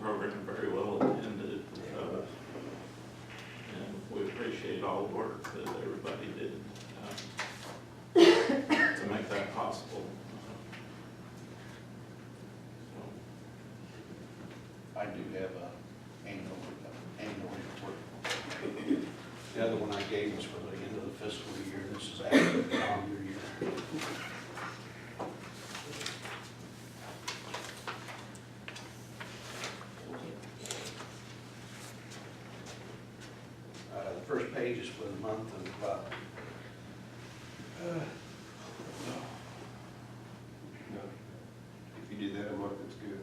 program very well attended. And we appreciate all the work that everybody did to make that possible. I do have a annual report. The other one I gave was for the end of the fiscal year. This is after the calendar year. The first page is for the month of, No. If you did that a month, it's good.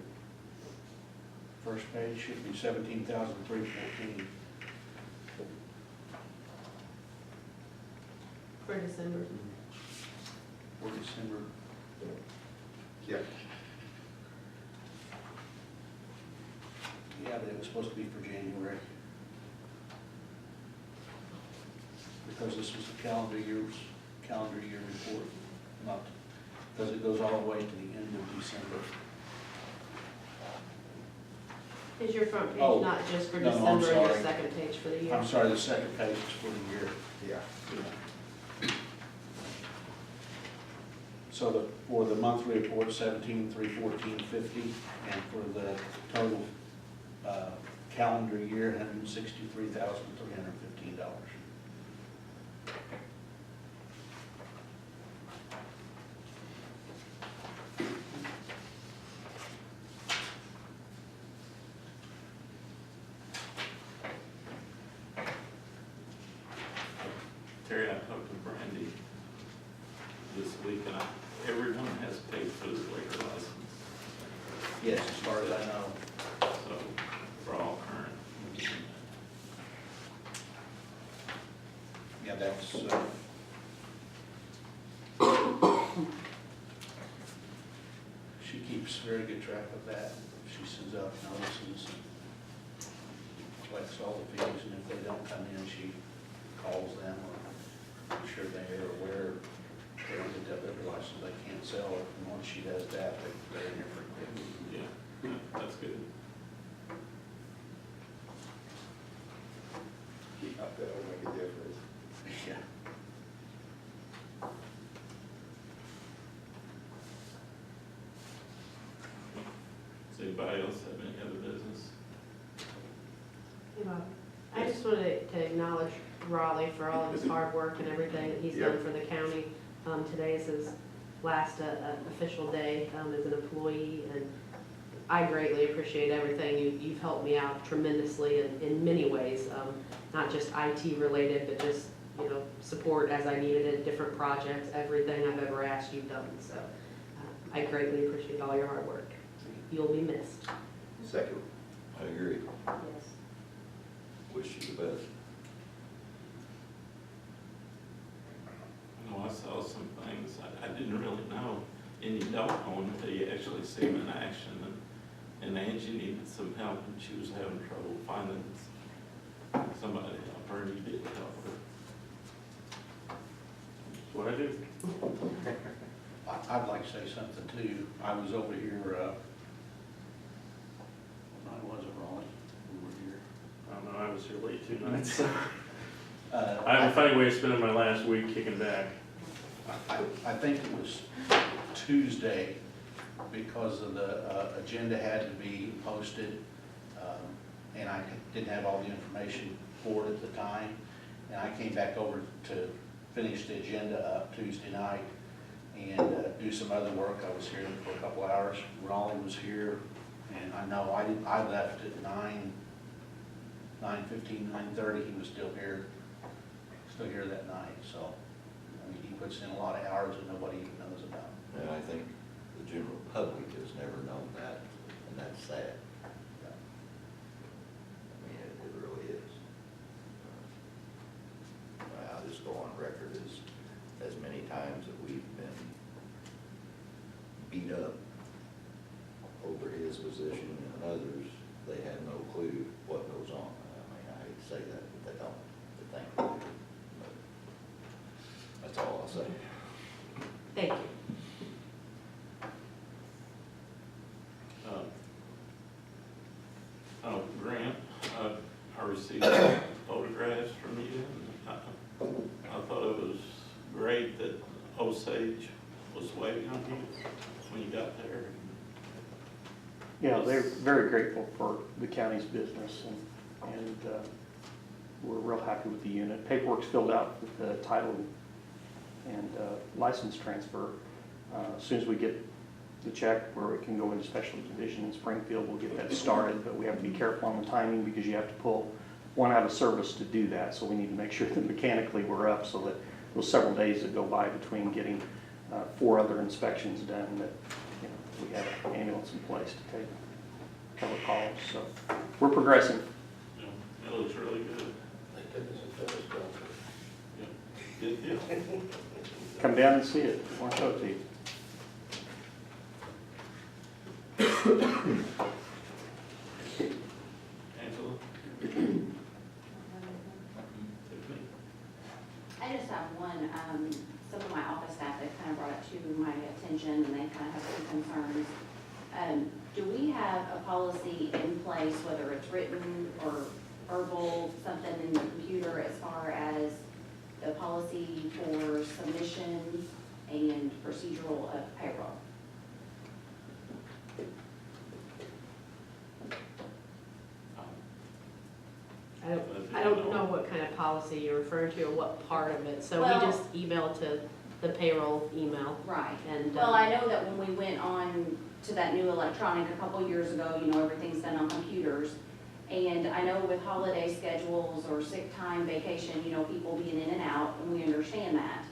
first page should be 17,314. For December. For December. Yep. Yeah, but it was supposed to be for January. Because this was a calendar year report, not, because it goes all the way to the end of December. Is your front page Oh, not just for no, I'm December and your sorry. second page for the year? I'm sorry, the second page is for the year. Yeah. So for the monthly report, 17,314.50, and for the total calendar year, $163,315. Terry, I talked to Brandy this week, and everyone has paid for their liquor license, Yes, as far as I know. so we're all current. Yeah, that's, she keeps very good track of that. She sends out notices and collects all the fees, and if they don't come in, she calls them or make sure they are aware they don't get that liquor license, they can't sell it. And once she does that, they're in there pretty quick. Yeah, that's good. Keep up, that'll make a difference. Yeah. Does anybody else have any other business? Hey, Bob. I just wanted to acknowledge Raleigh for all of his hard work and everything that he's done Yep. for the county. Today is his last official day as an employee, and I greatly appreciate everything. You've helped me out tremendously in many ways, not just IT related, but just, you know, support as I needed it, different projects, everything I've ever asked you've done. So I greatly appreciate all your hard work. You'll be missed. Second. I agree. Yes. Wish you the best. I know I saw some things I didn't really know, and you don't know until you actually see them in action. And Angie needed some help, and she was having trouble finding somebody to help her, and you did help her. That's what I do. I'd like to say something too. I was over here, what night was it, Raleigh? We were here. I don't know, I was here late 2 nights. I I have a funny way of spending my last week kicking back. I think it was Tuesday, because of the agenda had to be posted, and I didn't have all the information for it at the time. And I came back over to finish the agenda up Tuesday night and do some other work. I was here for a couple hours. Raleigh was here, and I know I left at 9:15, 9:30. He was still here that night. So, I mean, he puts in a lot of hours that nobody even knows about. And I think the general public has never known that, and that's sad. I mean, it really is. I'll just go on record as many times that we've been beat up over his position and others, they have no clue what goes on. I mean, I hate to say that, but they don't, but thankfully, but that's all I'll say. Thank you. see the photographs from you. And I thought it was great that Osage was waiting on you when you got there. Yeah, they're very grateful for the county's business, and we're real happy with the unit. Paperwork's filled out with the title and license transfer. As soon as we get the check where it can go into special division in Springfield, we'll get that started, but we have to be careful on the timing because you have to pull one out of service to do that, so we need to make sure that mechanically we're up so that those several days that go by between getting 4 other inspections done, that we have an ambulance in place to cover calls. So we're progressing. Yeah, it looks really good. Yeah, good deal. Come down and see it. I want to show it to you. Angela? Tiffany? I just have one, some of my office staff, they've kind of brought it to my attention and they kind of have some concerns. Do we have a policy in place, whether it's written or verbal, something in the computer as far as the policy for submission and procedural of payroll? I don't know what kind of policy you're referring to or what part of it, so Well- we just email to the payroll email. Right. And, Well, I know that when we went on to that new electronic a couple years ago, everything's done on computers. And I know with holiday schedules or sick time, vacation, people being in and out, and we understand that.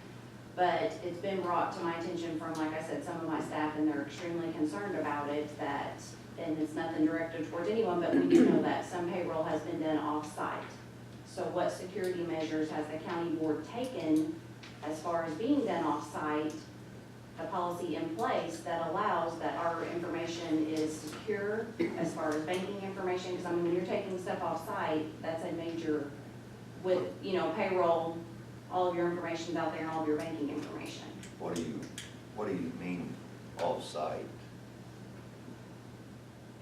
But it's been brought to my attention from, like I said, some of my staff, and they're extremely concerned about it, that, and it's nothing directed towards anyone, but we do know that some payroll has been done off-site. So what security measures has the county board taken as far as being done off-site, a policy in place that allows that our information is secure as far as banking information? Because when you're taking stuff off-site, that's a major, with, payroll, all of your information's out there and all of your banking information. What do you mean off-site?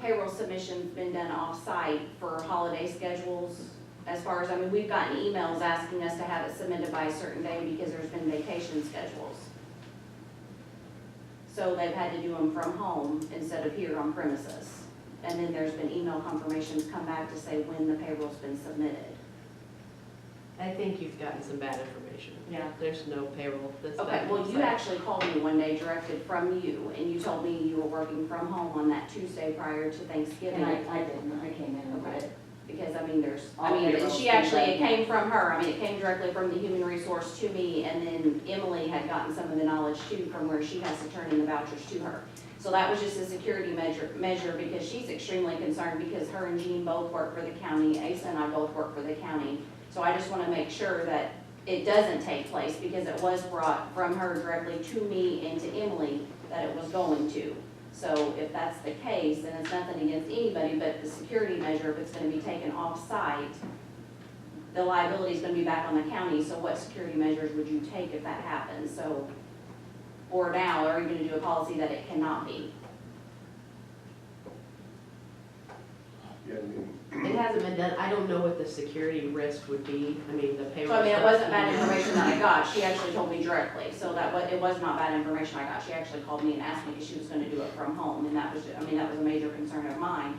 Payroll submission's been done off-site for holiday schedules. As far as, we've gotten emails asking us to have it submitted by a certain day because there's been vacation schedules. So they've had to do them from home instead of here on premises. And then there's been email confirmations come back to say when the payroll's been submitted. I think you've gotten some bad information. Yeah. There's no payroll that's done. Okay, well, you on-site. actually called me one day directed from you, and you told me you were working from home on that Tuesday prior to Thanksgiving. And I didn't, I came in and Okay. did. Because, All and payrolls she came actually, it back. came from her, it came directly from the human resource to me, and then Emily had gotten some of the knowledge too from where she has to turn in the vouchers to her. So that was just a security measure because she's extremely concerned because her and Jean both work for the county, Asa and I both work for the county. So I just wanna make sure that it doesn't take place because it was brought from her directly to me and to Emily that it was going to. So if that's the case, then it's nothing against anybody, but the security measure, if it's gonna be taken off-site, the liability is gonna be back on the county, so what security measures would you take if that happens? So, or now, are you gonna do a policy that it cannot be? Yeah, It hasn't been done, I don't know what the security risk would be, the payroll. So it stuff. wasn't bad information that I got, she actually told me directly, so it was not bad information I got. She actually called me and asked me if she was gonna do it from home, and that was a major concern of mine.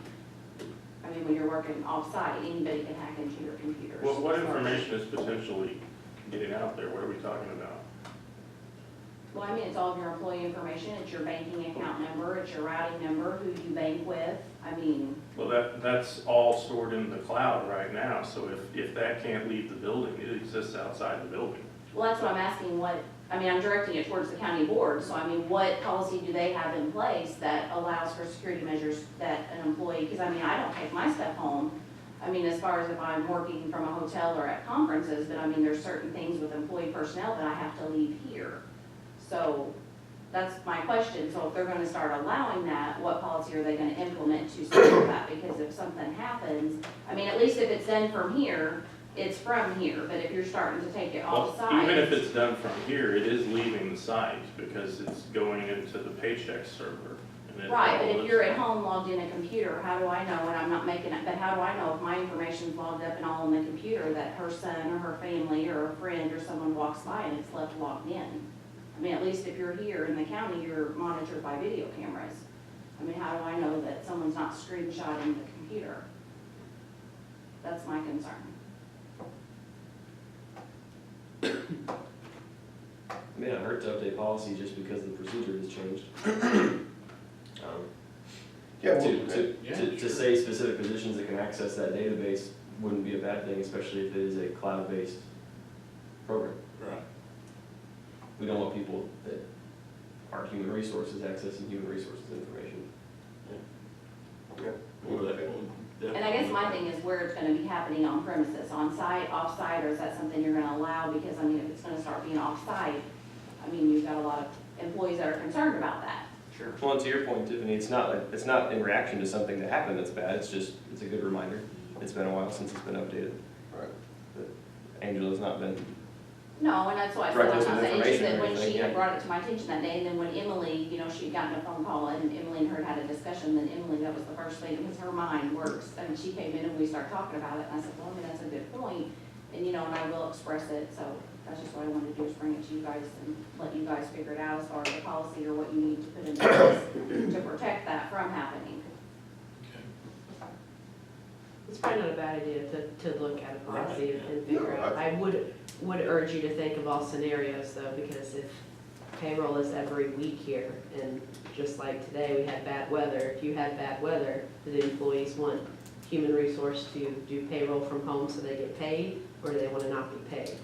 When you're working off-site, anybody can hack into your computers. Well, what information is potentially getting out there? What are we talking about? Well, it's all of your employee information, it's your banking account number, it's your routing number, who you bank with, Well, that's all stored in the cloud right now, so if that can't leave the building, it exists outside the building. well, that's what I'm asking, I'm directing it towards the county board, so what policy do they have in place that allows for security measures that an employee, because I don't take my stuff home, as far as if I'm working from a hotel or at conferences, but there's certain things with employee personnel that I have to leave here. So that's my question, so if they're gonna start allowing that, what policy are they gonna implement to support that? Because if something happens, at least if it's done from here, it's from here, but if you're starting to take it Well, off-site. even if it's done from here, it is leaving the site because it's going into the paycheck server. And Right, but all if this- you're at home logged in a computer, how do I know, and I'm not making it, but how do I know if my information's logged up and all on the computer, that her son or her family or a friend or someone walks by and it's left logged in? I mean, at least if you're here in the county, you're monitored by video cameras. I mean, how do I know that someone's not screenshotting the computer? That's my concern. It may not hurt to update policy just because the procedure has changed. Yeah, To say specific positions that can access that database wouldn't be a bad thing, especially if it is a cloud-based program. Right. We don't want people that aren't human resources accessing human resources information. Well, that would And I guess my definitely- thing is where it's gonna be happening on premises, on site, off site, or is that something you're gonna allow? Because, I mean, if it's gonna start being off site, I mean, you've got a lot of employees that are concerned about that. Sure. Well, and to your point, Tiffany, it's not in reaction to something that happened that's bad, it's a good reminder. It's been a while since it's been updated. Right. But Angela's not been, No, and that's why I said, Direct I'm us not with saying, it's just information that or when she anything, had yeah. brought it to my attention that day, and then when Emily, you know, she had gotten a phone call, and Emily and her had a discussion, then Emily, that was the first thing, because her mind works, and she came in and we started talking about it, and I said, well, I mean, that's a good point, and, you know, and I will express it, so that's just what I wanted to do, is bring it to you guys and let you guys figure it out as far as the policy or what you need to put in place to protect that from happening. It's probably not a bad idea to look at a policy Right. and figure No, out. I would urge you to think of all scenarios though, because if payroll is every week here, and just like today, we had bad weather, if you had bad weather, do the employees want human resource to do payroll from home so they get paid, or do they want to not be paid?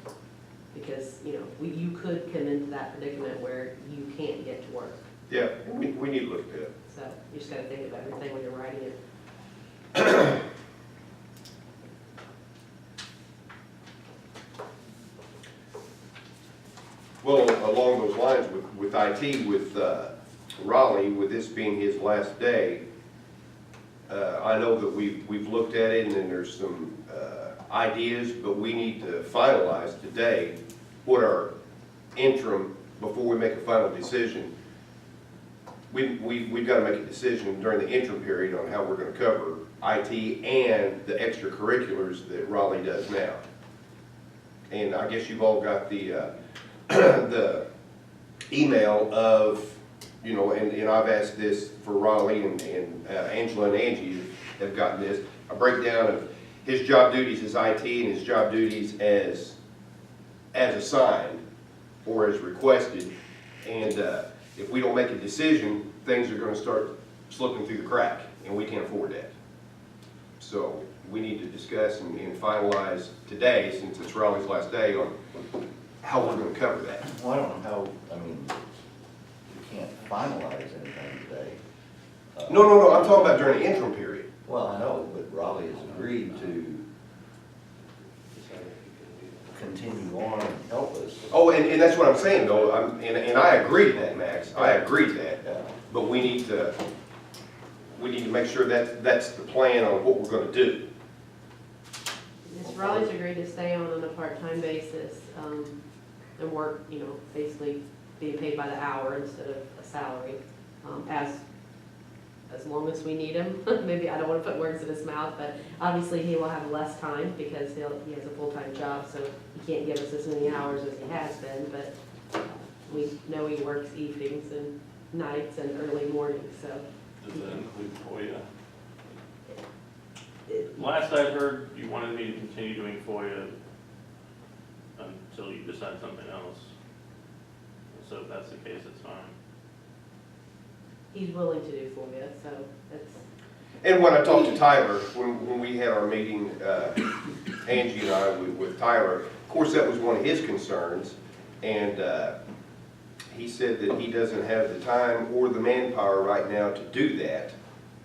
Because, you know, you could come into that predicament where you can't get to work. Yeah, we need to look at that. So you just gotta think of everything when you're writing it. Well, along those lines with IT, with Raleigh, with this being his last day, I know that we've looked at it and then there's some ideas, but we need to finalize today what our interim, before we make a final decision, we've got to make a decision during the interim period on how we're going to cover IT and the extracurriculars that Raleigh does now. And I guess you've all got the the email of, you know, and I've asked this for Raleigh and Angela and Angie have gotten this, a breakdown of his job duties as IT and his job duties as assigned or as requested. And if we don't make a decision, things are gonna start slipping through the crack, and we can't afford that. So we need to discuss and finalize today, since it's Raleigh's last day, on how we're gonna cover that. Well, I don't know how, I mean, we can't finalize anything today. No, I'm talking about during the interim period. Well, I know, but Raleigh has agreed to continue on and help us. Oh, and that's what I'm saying, though, and I agree to that, Max, I agree to that. Yeah. But we need to make sure that that's the plan on what we're gonna do. Yes, Raleigh's agreed to stay on a part-time basis, and work, you know, basically being paid by the hour instead of a salary, as long as we need him. Maybe, I don't wanna put words in his mouth, but obviously he will have less time because he has a full-time job, so he can't give us as many hours as he has been, but we know he works evenings and nights and early mornings, so. Does that include FOIA? Last I heard, you wanted me to continue doing FOIA until you decide something else. So if that's the case, it's fine. He's willing to do FOIA, so that's, And when I talked to Tyler, when we had our meeting, Angie and I with Tyler, of course, that was one of his concerns, and he said that he doesn't have the time or the manpower right now to do that,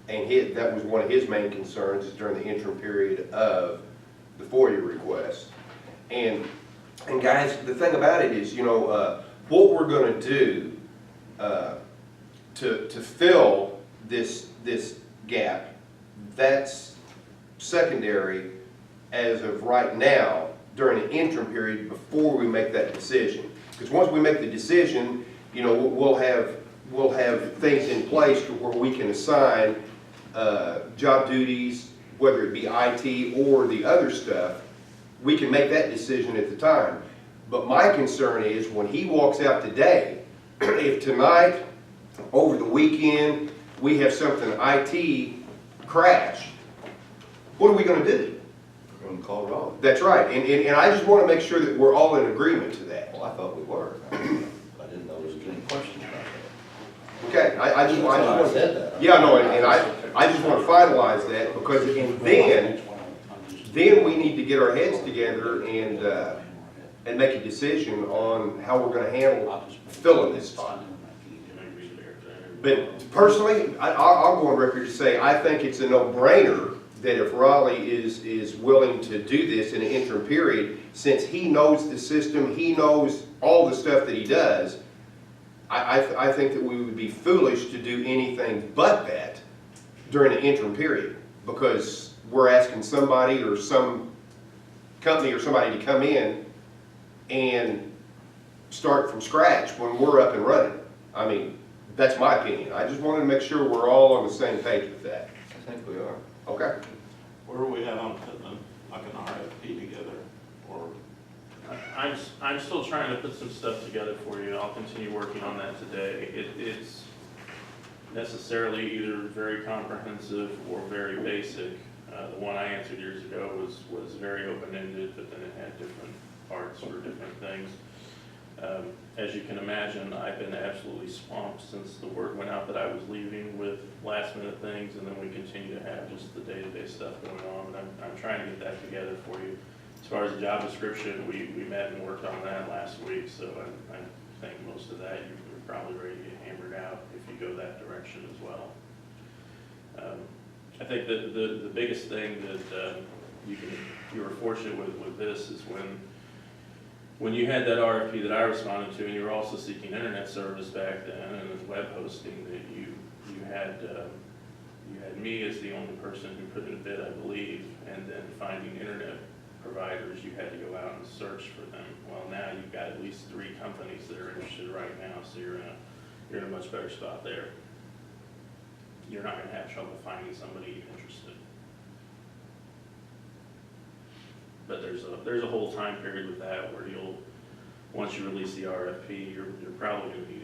and that was one of his main concerns is during the interim period of the FOIA request. And guys, the thing about it is, you know, what we're going to do to fill this gap, that's secondary as of right now during the interim period before we make that decision. Because once we make the decision, you know, we'll have we'll have things in place to where we can assign job duties, whether it be IT or the other stuff, we can make that decision at the time. But my concern is when he walks out today, if tonight, over the weekend, we have something IT crash, what are we gonna do? We're gonna call Raleigh. That's right, and I just wanna make sure that we're all in agreement to that. Well, I thought we were. I didn't know there was any question about that. Okay, I just That's why I want. said that. Yeah, no, and I just want to finalize that, because, and then we need to get our heads together and make a decision on how we're gonna handle filling this spot. But personally, I'll go on record to say, I think it's a no-brainer that if Raleigh is willing to do this in an interim period, since he knows the system, he knows all the stuff that he does, I think that we would be foolish to do anything but that during the interim period, because we're asking somebody or some company or somebody to come in and start from scratch when we're up and running. I mean, that's my opinion. I just wanted to make sure we're all on the same page with that. I think we are. Okay? Where are we at on putting like an RFP together, or? I'm still trying to put some stuff together for you. I'll continue working on that today. It's necessarily either very comprehensive or very basic. The one I answered years ago was very open-ended, but then it had different parts for different things. As you can imagine, I've been absolutely swamped since the word went out that I was leaving with last-minute things, and then we continue to have just the day-to-day stuff going on. And I'm trying to get that together for you. As far as the job description, we met and worked on that last week, so I think most of that you're probably ready to get hammered out if you go that direction as well. I think that the biggest thing that you were fortunate with this is when you had that RFP that I responded to, and you were also seeking internet service back then and web hosting, that you had me as the only person who put in a bid, I believe, and then finding internet providers, you had to go out and search for them. Well, now you've got at least 3 companies that are interested right now, so you're in a much better spot there. You're not going to have trouble finding somebody interested. But there's a whole time period with that where once you release the RFP, you're probably going to need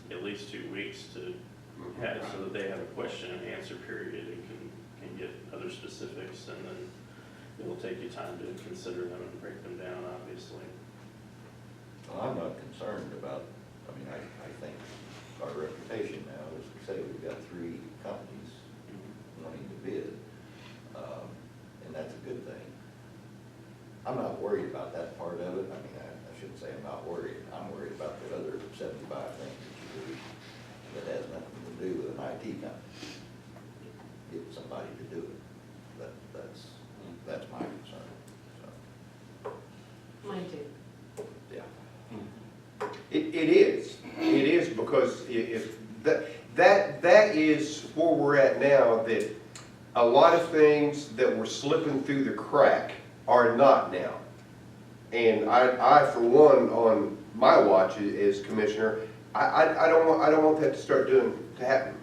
at least 2 weeks to have it so that they have a question and answer period and can get other specifics, and then it'll take you time to consider them and break them down, obviously. Well, I'm not concerned about, I mean, I think our reputation now is to say we've got 3 companies wanting to bid, and that's a good thing. I'm not worried about that part of it. I mean, I shouldn't say I'm not worried. I'm worried about the other 75 things that you do that has nothing to do with an IT company. Get somebody to do it. That's my concern. So, Mine too. yeah. It is because if that is where we're at now, that a lot of things that were slipping through the crack are not now. And I for one, on my watch as commissioner, I don't want that to happen.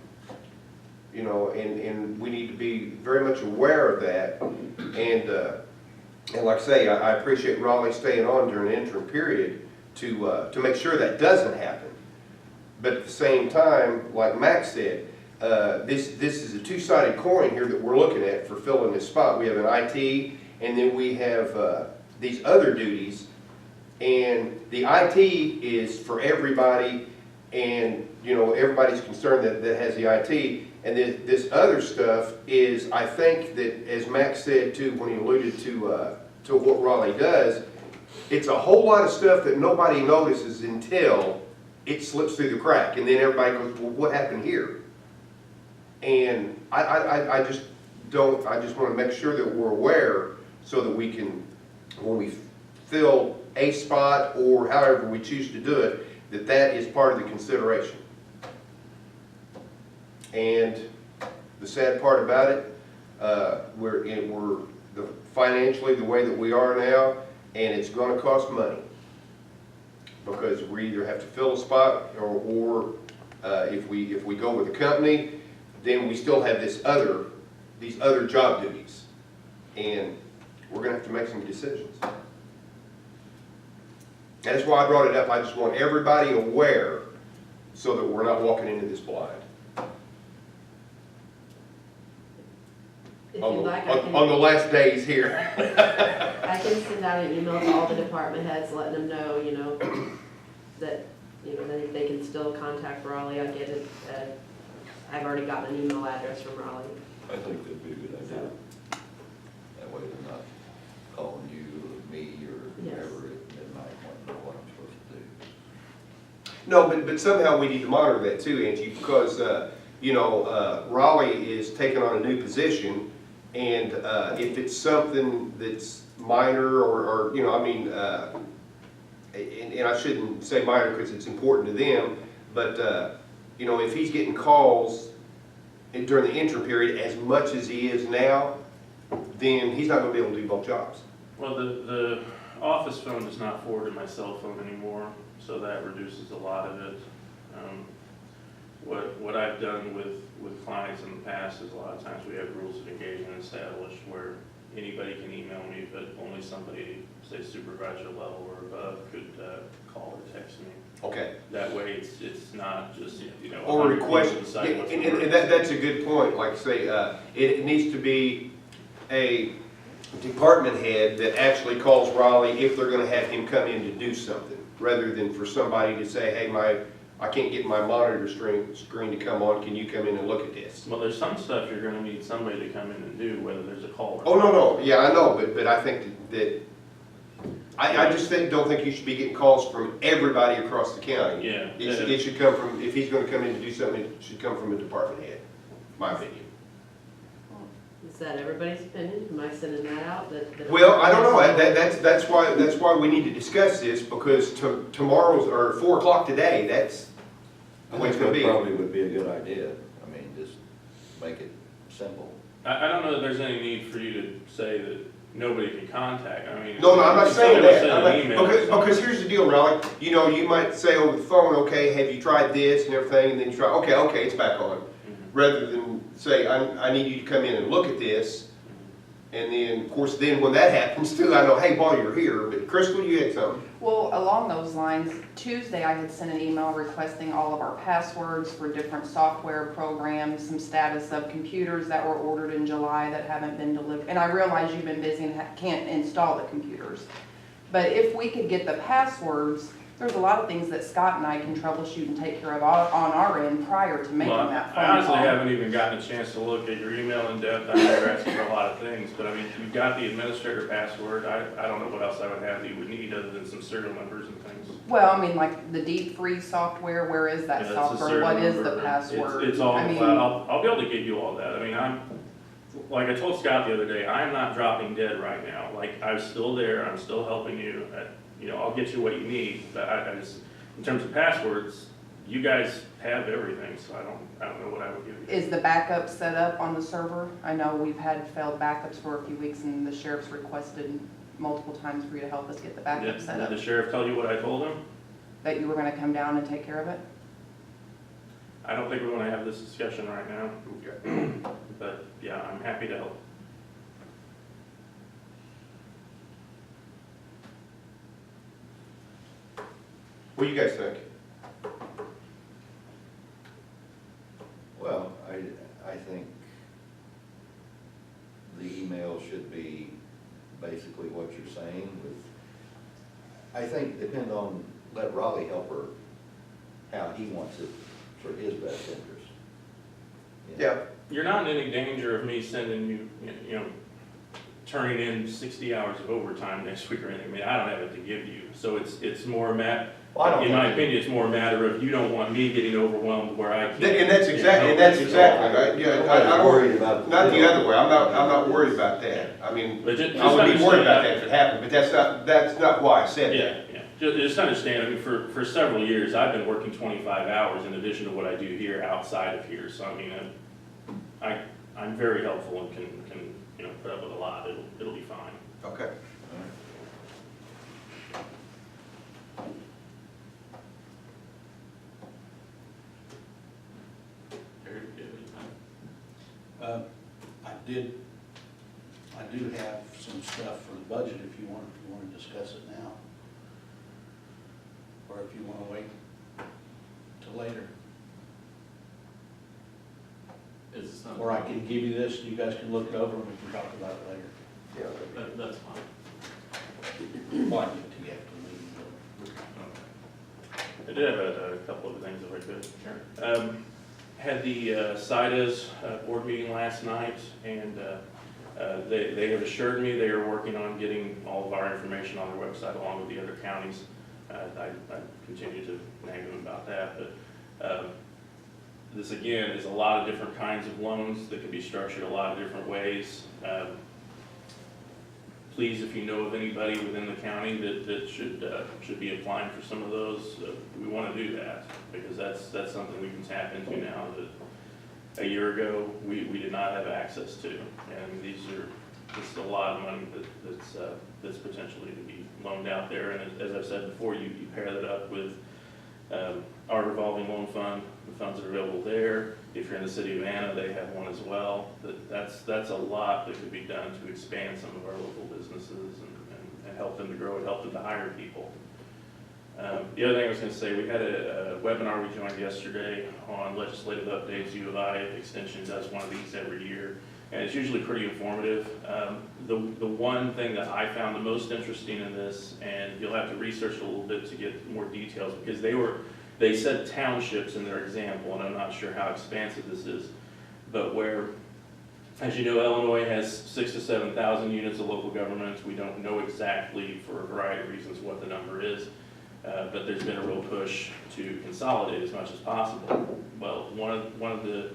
You know, and we need to be very much aware of that. And like I say, I appreciate Raleigh staying on during the interim period to make sure that doesn't happen. But at the same time, like Max said, this is a two-sided coin here that we're looking at for filling this spot. We have an IT, and then we have these other duties. And the IT is for everybody, and you know, everybody's concerned that has the IT. And this other stuff is, I think that, as Max said too, when he alluded to what Raleigh does, it's a whole lot of stuff that nobody notices until it slips through the crack, and then everybody goes, well, what happened here? And I just want to make sure that we're aware so that we can, when we fill a spot or however we choose to do it, that is part of the consideration. And the sad part about it, we're financially the way that we are now, and it's going to cost money. because we either have to fill a spot, or if we go with a company, then we still have these other job duties. And we're gonna have to make some decisions. That's why I brought it up. I just want everybody aware so that we're not walking into this blind. If On you'd the, like, I can. on the last days here. I can send out an email to all the department heads, letting them know, that, they can still contact Raleigh. I get it, I've already gotten an email address from Raleigh. I think that'd be a good idea. That way they're not calling you or me or Yes. whoever at midnight wanting to know what I'm supposed to do. No, but somehow we need to monitor that too, Angie, because, Raleigh is taking on a new position, and if it's something that's minor or and I shouldn't say minor because it's important to them, but, if he's getting calls during the interim period as much as he is now, then he's not gonna be able to do both jobs. Well, the office phone is not forwarded to my cell phone anymore, so that reduces a lot of it. What I've done with clients in the past is a lot of times we have rules of engagement established where anybody can email me, but only somebody, say supervisor level or above, could call or text me. Okay. That way, it's not just, Or 100 request, people decide what's and important. that's a good point, like say, it needs to be a department head that actually calls Raleigh if they're gonna have him come in to do something, rather than for somebody to say, hey, I can't get my monitor screen to come on, can you come in and look at this? Well, there's some stuff you're gonna need somebody to come in and do, whether there's a call or Oh, not. no, yeah, I know, but I think I just don't think you should be getting calls from everybody across the county. Yeah. It should come from, if he's gonna come in to do something, it should come from a department head, my opinion. Is that everybody's opinion? Am I sending that out? Well, I don't know, that's why we need to discuss this, because tomorrow's, or 4 o'clock today, that's the way it's gonna That be. probably would be a good idea. I mean, just make it simple. I don't know that there's any need for you to say that nobody can contact, I mean. No, I'm not if saying somebody that. sent an email or Because something- here's the deal, Raleigh, you might say over the phone, okay, have you tried this and everything, and then you try, okay, it's back on. Rather than say, I need you to come in and look at this, and then, of course, then when that happens too, I know, hey, while you're here, but Crystal, you had something. Well, along those lines, Tuesday I had sent an email requesting all of our passwords for different software programs, some status of computers that were ordered in July that haven't been delivered. And I realize you've been busy and can't install the computers. But if we could get the passwords, there's a lot of things that Scott and I can troubleshoot and take care of on our end prior to making Well, that I phone honestly call. haven't even gotten a chance to look at your email in depth. I know you're asking for a lot of things, but I mean, you've got the administrator password. I don't know what else I would have that you would need other than some serial numbers and things. Well, I mean, like the Deep Freeze software, where is that Yeah, that's a software? serial What is number. the password? It's all I in the mean, cloud. I'll be able to give you all that. I mean, like I told Scott the other day, I'm not dropping dead right now. Like, I'm still there, I'm still helping you. I'll get you what you need, but I just, in terms of passwords, you guys have everything, so I don't know what I would give you. Is the backup set up on the server? I know we've had failed backups for a few weeks and the sheriff's requested multiple times for you to help us get the backup set Did up. the sheriff tell you what I told him? That you were gonna come down and take care of it? I don't think we want to have this discussion right now, but yeah, I'm happy to help. What do you guys think? Well, I think the email should be basically what you're saying with, I think depend on, let Raleigh help her how he wants it for his best interest. You know? Yeah. You're not in any danger of me sending you, turning in 60 hours of overtime next week or anything. I mean, I don't have it to give you. So it's more Well, I don't in my think- opinion, it's more a matter of you don't want me getting overwhelmed where I can't. And that's exactly right. Yeah, I don't worried about. Not the other way, I'm not worried about that. I mean, But just I would be worried about that understand- if it happened, but that's not why I said that. Yeah. Just understand, I mean, for several years, I've been working 25 hours in addition to what I do here outside of here. So I mean, I'm very helpful and can put up with a lot. It'll be fine. Okay. I do have some stuff for the budget if you want to discuss it now. Or if you want to wait till later. Is it something? Or I can give you this, you guys can look it over and we can talk about it later. Yeah, That's fine. Well, I need to get to the meeting. I did have a couple of things if I could. Sure. Had the CIDA's board meeting last night, and they have assured me they are working on getting all of our information on their website along with the other counties. I continue to nag them about that, but this again is a lot of different kinds of loans that can be structured a lot of different ways. Please, if you know of anybody within the county that should be applying for some of those, we want to do that, because that's something we can tap into now that a year ago we did not have access to. And this is a lot of money that's potentially to be loaned out there. And as I've said before, you pair that up with our revolving loan fund, the funds that are available there. If you're in the city of Anna, they have one as well. That's a lot that could be done to expand some of our local businesses and help them to grow and help them to hire people. The other thing I was going to say, we had a webinar we joined yesterday on legislative updates. U of I Extension does one of these every year, and it's usually pretty informative. The one thing that I found the most interesting in this, and you'll have to research a little bit to get more details, because they said townships in their example, and I'm not sure how expansive this is, but where, as you know, Illinois has 6,000 to 7,000 units of local government. We don't know exactly, for a variety of reasons, what the number is, but there's been a real push to consolidate as much as possible. Well, one of the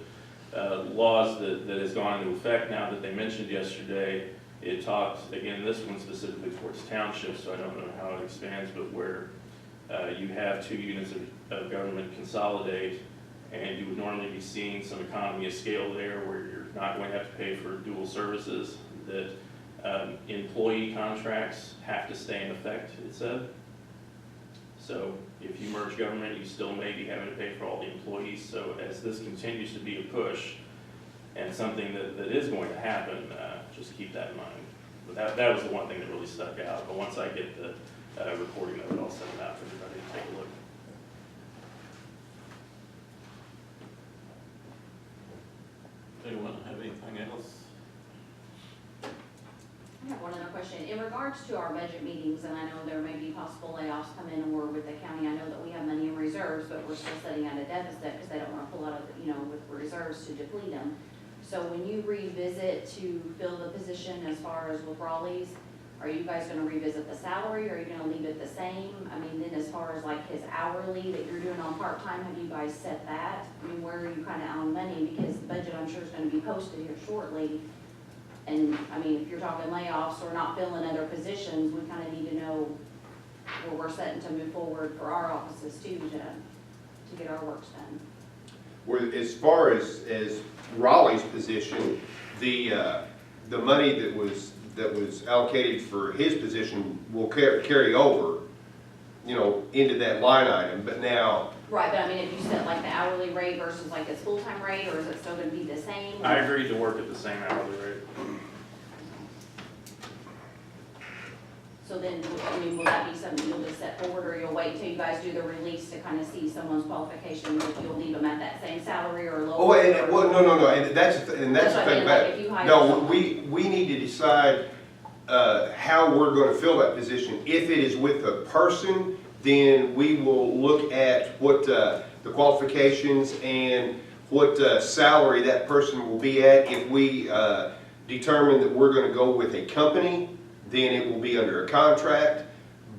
laws that has gone into effect now that they mentioned yesterday, it talks, again, this one specifically towards townships, so I don't know how it expands, but where you have 2 units of government consolidate, and you would normally be seeing some economy of scale there where you're not going to have to pay for dual services, that employee contracts have to stay in effect, it said. So if you merge government, you still may be having to pay for all the employees. So as this continues to be a push and something that is going to happen, just keep that in mind. But that was the one thing that really stuck out. But once I get the recording of it, I'll send it out for everybody to take a look. Anyone have anything else? I have one other question. In regards to our budget meetings, and I know there may be possible layoffs come in or with the county, I know that we have money in reserves, but we're still sitting at a deficit because they don't want to pull out of, with reserves to deplete them. So when you revisit to fill the position as far as with Raleigh's, are you guys gonna revisit the salary, or are you gonna leave it the same? I mean, then as far as like his hourly that you're doing on part-time, have you guys set that? I mean, where are you kinda on money? Because the budget, I'm sure, is gonna be posted here shortly. And, I mean, if you're talking layoffs or not filling other positions, we kinda need to know where we're setting to move forward for our offices too, to get our works done. Well, as far as Raleigh's position, the money that was allocated for his position will carry over, into that line item, but now. Right, but I mean, if you set like the hourly rate versus like his full-time rate, or is it still gonna be the same? I agreed to work at the same hourly rate. So then, I mean, will that be something you'll just set forward, or you'll wait until you guys do the release to kind of see someone's qualifications, if you'll leave them at that same salary or lower? Oh, no, and that's the thing That's what I mean, about like, if you hire No, someone- we need to decide how we're gonna fill that position. If it is with a person, then we will look at what the qualifications and what salary that person will be at. If we determine that we're gonna go with a company, then it will be under a contract.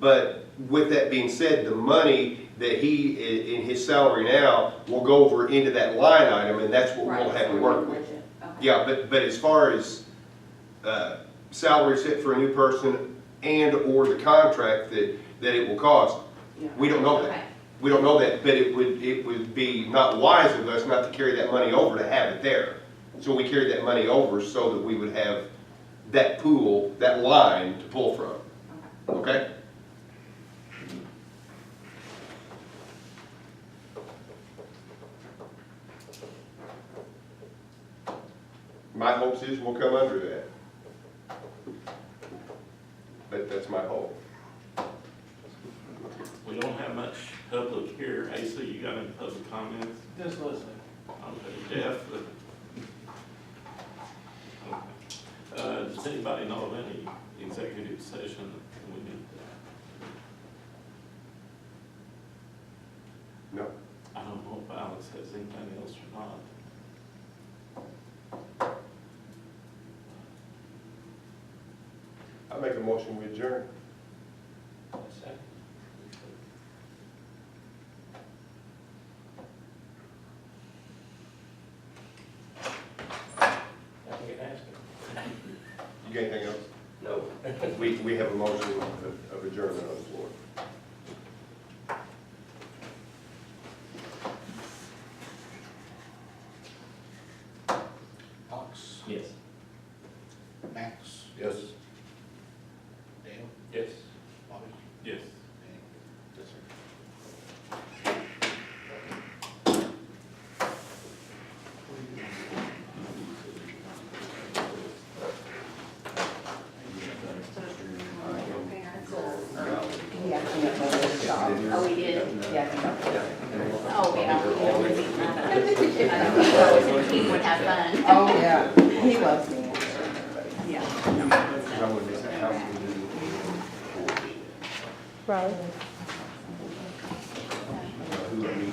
But with that being said, the money that he, in his salary now, will go over into that line item, and that's what Right, we'll have so to we're work in with. budget. Okay. Yeah, but as far as salary set for a new person and/or the contract that it will cost, Yeah. we don't know Okay. that. We don't know that, but it would be not wise of us not to carry that money over to have it there. So we carried that money over so that we would have that pool, that line to pull from, okay? my hopes is we'll come under that. That's my hope. We don't have much public here. Asa, you got any public comments? Just listening. Okay, Jeff? Okay. Does anybody know of any executive session that we need? No. I don't know if Alex has anything else or not. I make a motion we adjourn. You got anything else? No. We have a motion of adjournment on the floor. Alex, Yes. Max, Yes. Dale, Yes. Bobby, Yes. Danny. Yes, sir. Yeah, clean up my little shop. Oh, we did? Yeah, clean up. Oh, yeah. He would have fun. Oh, yeah, he loves me. Yeah. How would this, how would we do? Right. Who, I mean,